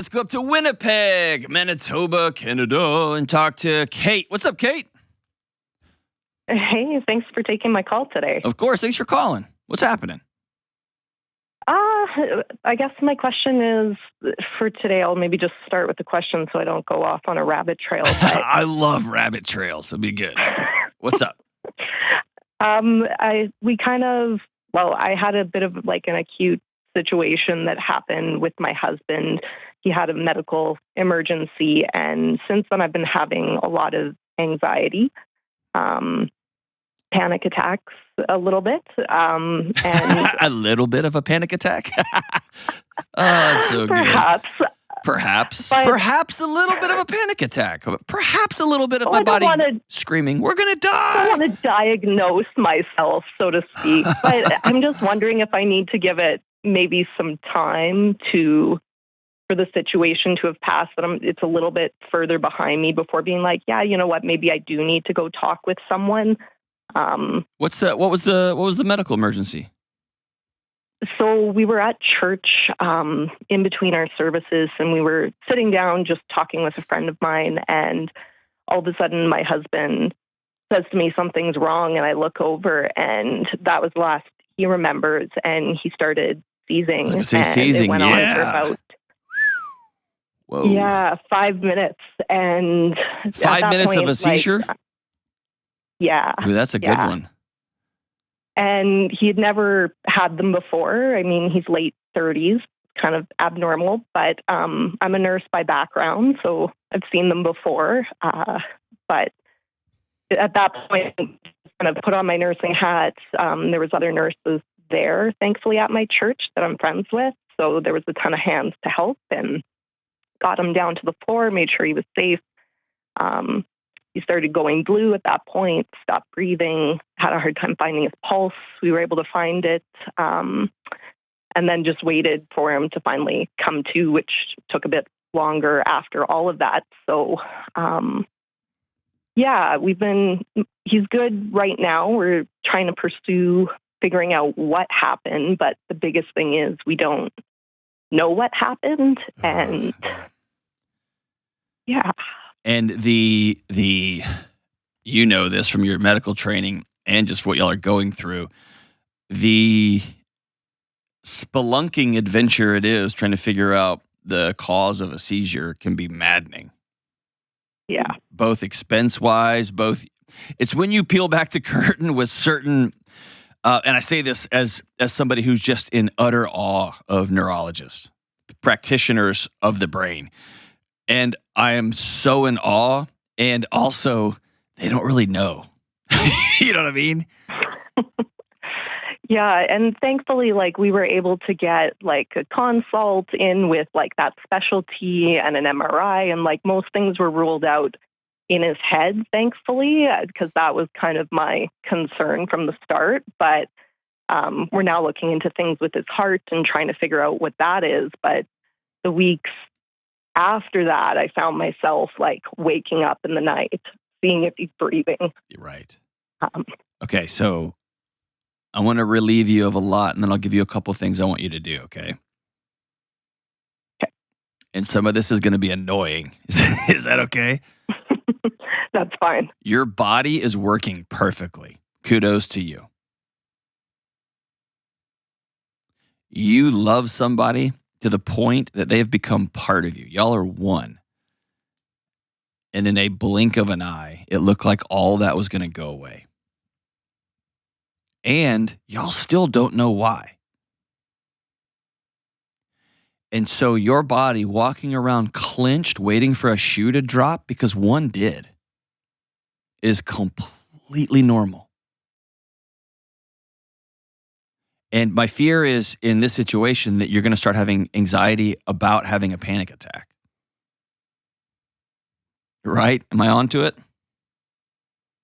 Let's go up to Winnipeg, Manitoba, Canada, and talk to Kate. What's up, Kate? Hey, thanks for taking my call today. Of course. Thanks for calling. What's happening? I guess my question is, for today, I'll maybe just start with the question so I don't go off on a rabbit trail. But, I love rabbit trails. It'll be good. What's up? I had a bit of like an acute situation that happened with my husband. He had a medical emergency, and since then I've been having a lot of anxiety, panic attacks a little bit. And a little bit of a panic attack? That's so perhaps, good. Perhaps a little bit of a panic attack. Perhaps a little bit of my body screaming, we're going to die. I don't want to diagnose myself, so to speak. But I'm just wondering if I need to give it maybe some time for the situation to have passed. That it's a little bit further behind me before being like, yeah, you know what? Maybe I do need to go talk with someone. What was the medical emergency? So we were at church in between our services, and we were sitting down just talking with a friend of mine, and all of a sudden my husband says to me, something's wrong, and I look over, and that was the last he remembers, and he started seizing. It went on for about 5 minutes. And 5 minutes of a seizure? Yeah. Ooh, that's a good one. And he had never had them before. I mean, he's late 30s, kind of abnormal, but I'm a nurse by background, so I've seen them before. But at that point, I kind of put on my nursing hat. There was other nurses there, thankfully, at my church that I'm friends with. So there was a ton of hands to help and got him down to the floor, made sure he was safe. He started going blue at that point, stopped breathing, had a hard time finding his pulse. We were able to find it, and then just waited for him to finally come to, which took a bit longer after all of that. So, he's good right now. We're trying to pursue figuring out what happened, but the biggest thing is we don't know what happened. And yeah. And the you know this from your medical training and just what y'all are going through, the spelunking adventure it is trying to figure out the cause of a seizure can be maddening. Yeah. Both expense-wise, it's when you peel back the curtain with certain, and I say this as somebody who's just in utter awe of neurologists, practitioners of the brain. And I am so in awe, and also they don't really know. You know what I mean? Yeah, and thankfully, we were able to get a consult in with that specialty and an MRI, and most things were ruled out in his head, thankfully, because that was kind of my concern from the start. But we're now looking into things with his heart and trying to figure out what that is. But the weeks after that, I found myself waking up in the night, seeing if he's breathing. You're right. Okay, so I want to relieve you of a lot, and then I'll give you a couple things I want you to do, okay? Okay. And some of this is going to be annoying. Is that okay? That's fine. Your body is working perfectly. Kudos to you. You love somebody to the point that they have become part of you. Y'all are one. And in a blink of an eye, it looked like all that was going to go away. And y'all still don't know why. And so your body walking around clenched, waiting for a shoe to drop because one did, is completely normal. And my fear is in this situation that you're going to start having anxiety about having a panic attack. Right? Am I onto it?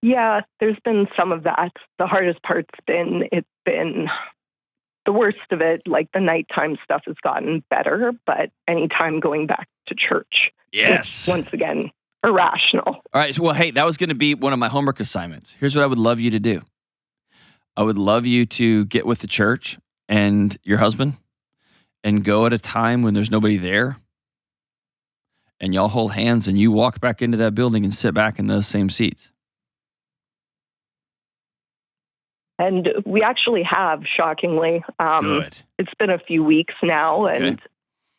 Yeah, there's been some of that. The hardest part's been the worst of it. The nighttime stuff has gotten better, but anytime going back to church, yes, once again, irrational. All right. Well, hey, that was going to be one of my homework assignments. Here's what I would love you to do. I would love you to get with the church and your husband and go at a time when there's nobody there and y'all hold hands and you walk back into that building and sit back in those same seats. And we actually have, shockingly. Good. It's been a few weeks now, Okay. and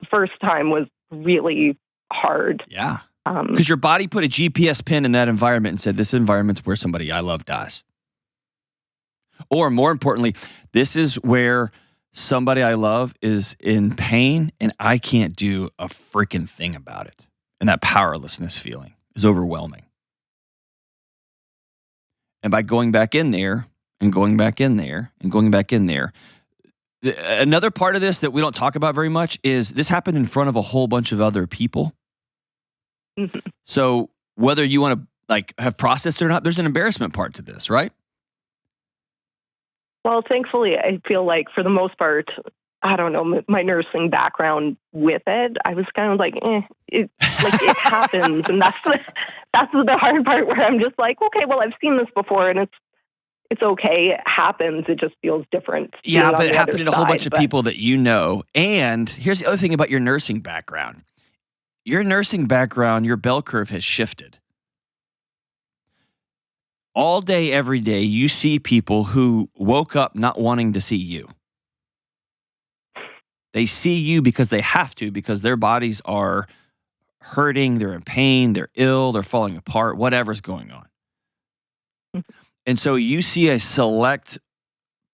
the first time was really hard. Yeah. Because your body put a GPS pin in that environment and said, this environment's where somebody I love dies. Or more importantly, this is where somebody I love is in pain and I can't do a freaking thing about it. And that powerlessness feeling is overwhelming. And by going back in there and going back in there and going back in there, another part of this that we don't talk about very much is this happened in front of a whole bunch of other people. Mm-hmm. So whether you want to have processed it or not, there's an embarrassment part to this, right? Well, thankfully, I feel like for the most part, I don't know, my nursing background with it, I was kind of like, it happens. And that's the hard part where I'm just like, okay, well, I've seen this before and it's okay. It happens. It just feels different. Yeah, but it happened to a whole bunch of people that you know. And here's the other thing about your nursing background. Your nursing background, your bell curve has shifted. All day, every day, you see people who woke up not wanting to see you. They see you because they have to, because their bodies are hurting, they're in pain, they're ill, they're falling apart, whatever's going on. And so you see a select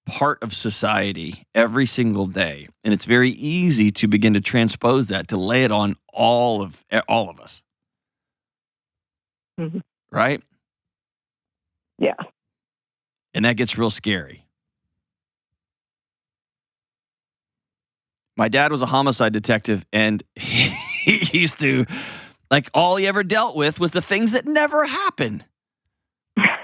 part of society every single day, and it's very easy to begin to transpose that, to lay it on all of us. Mm-hmm. Right? Yeah. And that gets real scary. My dad was a homicide detective, and he used to, all he ever dealt with was the things that never happen.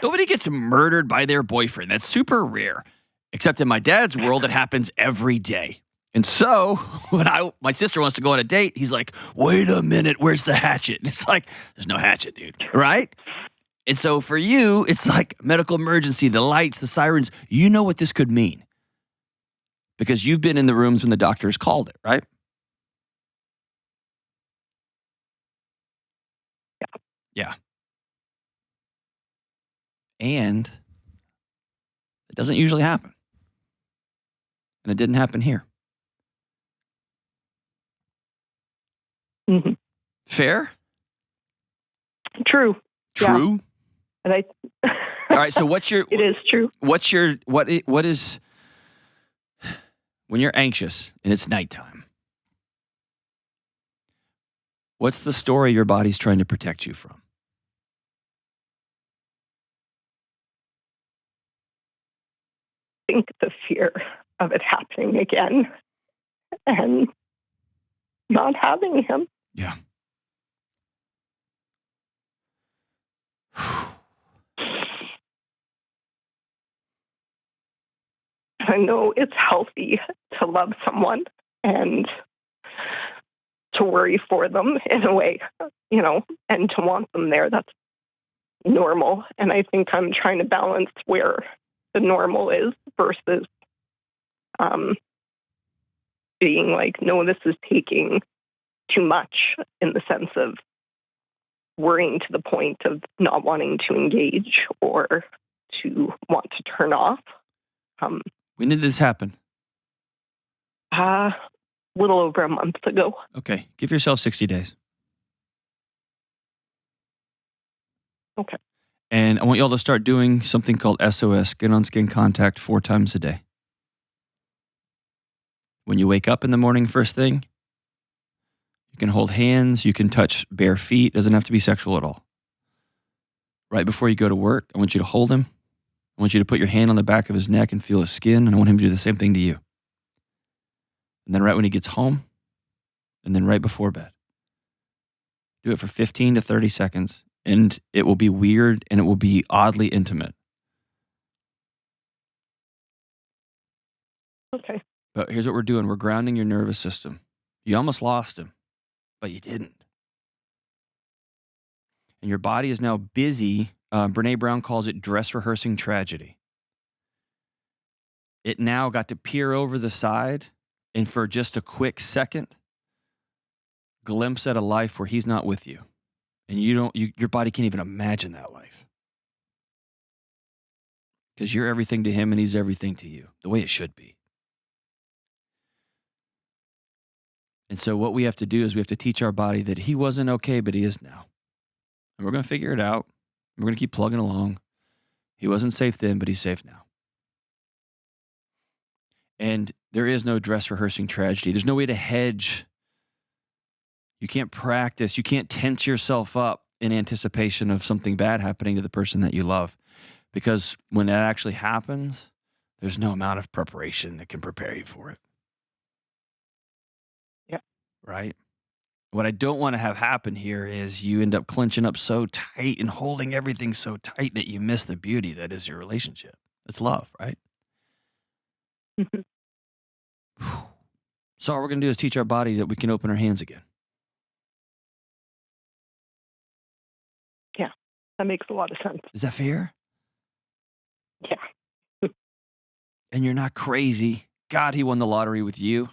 Nobody gets murdered by their boyfriend. That's super rare. Except in my dad's world, it happens every day. And so when my sister wants to go on a date, he's like, wait a minute, where's the hatchet? And it's like, there's no hatchet, dude. Right? And so for you, it's like medical emergency, the lights, the sirens. You know what this could mean because you've been in the rooms when the doctors called it, right? Yeah. And it doesn't usually happen. And it didn't happen here. Mm-hmm. Fair? True. True? Yeah. And all right, so what's your... It is true. What is... When you're anxious and it's nighttime, what's the story your body's trying to protect you from? I think the fear of it happening again and not having him. Yeah. I know it's healthy to love someone and to worry for them in a way, and to want them there. That's normal. And I think I'm trying to balance where the normal is versus being like, no, this is taking too much in the sense of worrying to the point of not wanting to engage or to want to turn off. When did this happen? A little over a month ago. Okay. Give yourself 60 days. Okay. And I want y'all to start doing something called SOS, skin-on-skin contact, 4 times a day. When you wake up in the morning first thing, you can hold hands, you can touch bare feet. It doesn't have to be sexual at all. Right before you go to work, I want you to hold him. I want you to put your hand on the back of his neck and feel his skin, and I want him to do the same thing to you. And then right when he gets home, and then right before bed. Do it for 15 to 30 seconds, and it will be weird, and it will be oddly intimate. Okay. But here's what we're doing. We're grounding your nervous system. You almost lost him, but you didn't. And your body is now busy. Brene Brown calls it dress rehearsing tragedy. It now got to peer over the side, and for just a quick second, glimpse at a life where he's not with you. And your body can't even imagine that life. Because you're everything to him and he's everything to you, the way it should be. And so what we have to do is we have to teach our body that he wasn't okay, but he is now. And we're going to figure it out. We're going to keep plugging along. He wasn't safe then, but he's safe now. And there is no dress rehearsing tragedy. There's no way to hedge. You can't practice. You can't tense yourself up in anticipation of something bad happening to the person that you love. Because when that actually happens, there's no amount of preparation that can prepare you for it. Yeah. Right? What I don't want to have happen here is you end up clenching up so tight and holding everything so tight that you miss the beauty that is your relationship. It's love, right? So all we're going to do is teach our body that we can open our hands again. Yeah, that makes a lot of sense. Is that fair? Yeah. And you're not crazy. God, he won the lottery with you.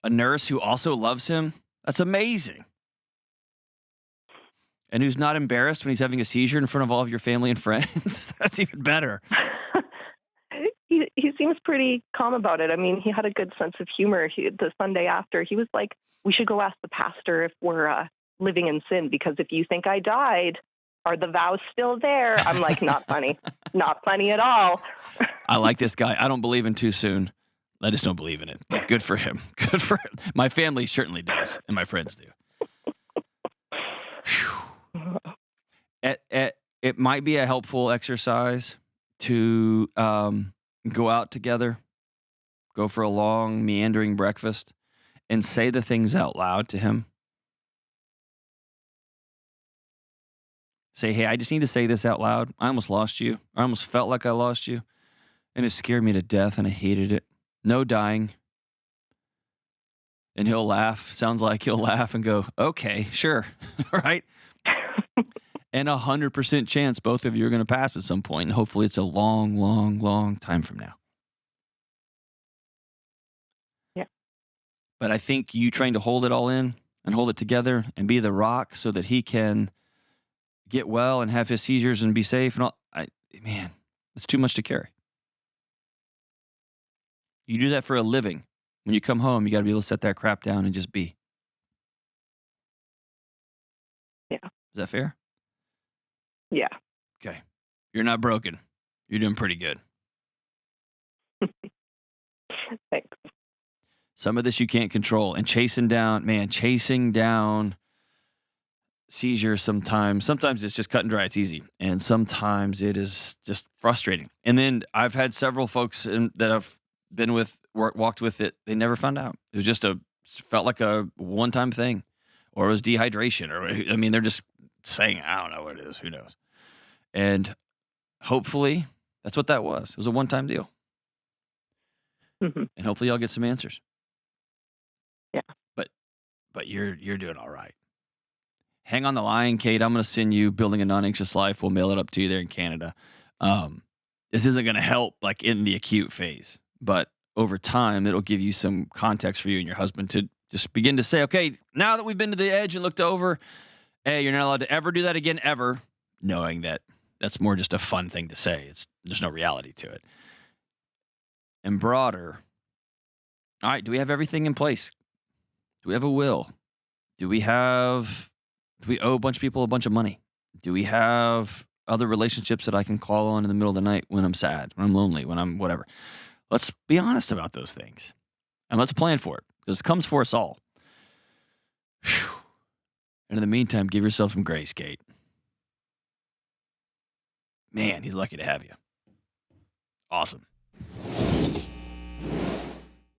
A nurse who also loves him. That's amazing. And who's not embarrassed when he's having a seizure in front of all of your family and friends. That's even better. He seems pretty calm about it. I mean, he had a good sense of humor. The Sunday after, he was like, we should go ask the pastor if we're living in sin, because if you think I died, are the vows still there? I'm like, not funny. Not funny at all. I like this guy. I don't believe in too soon. I just don't believe in it. But good for him. Good for him. My family certainly does, and my friends do. It might be a helpful exercise to go out together, go for a long, meandering breakfast, and say the things out loud to him. Say, hey, I just need to say this out loud. I almost lost you. I almost felt like I lost you. And it scared me to death, and I hated it. No dying. And he'll laugh. Sounds like he'll laugh and go, okay, sure. Right? And 100% chance both of you are going to pass at some point. And hopefully it's a long, long, long time from now. Yeah. But I think you trying to hold it all in and hold it together and be the rock so that he can get well and have his seizures and be safe and all. Man, it's too much to carry. You do that for a living. When you come home, you got to be able to set that crap down and just be. Yeah. Is that fair? Yeah. Okay. You're not broken. You're doing pretty good. Thanks. Some of this you can't control. And chasing down seizures sometimes it's just cut and dry. It's easy. And sometimes it is just frustrating. And then I've had several folks that I've been with, walked with it. They never found out. It was just felt like a one-time thing, or it was dehydration, or, I mean, they're just saying, I don't know what it is. Who knows? And hopefully that's what that was. It was a one-time deal. Mm-hmm. And hopefully y'all get some answers. Yeah. But you're doing all right. Hang on the line, Kate. I'm going to send you Building a Non-Anxious Life. We'll mail it up to you there in Canada. This isn't going to help like in the acute phase, but over time, it'll give you some context for you and your husband to just begin to say, okay, now that we've been to the edge and looked over, hey, you're not allowed to ever do that again, ever, knowing that that's more just a fun thing to say. There's no reality to it. And broader, all right, do we have everything in place? Do we have a will? Do we owe a bunch of people a bunch of money? Do we have other relationships that I can call on in the middle of the night when I'm sad, when I'm lonely, when I'm whatever? Let's be honest about those things. And let's plan for it, because it comes for us all. Whew. And in the meantime, give yourself some grace, Kate. Man, he's lucky to have you. Awesome.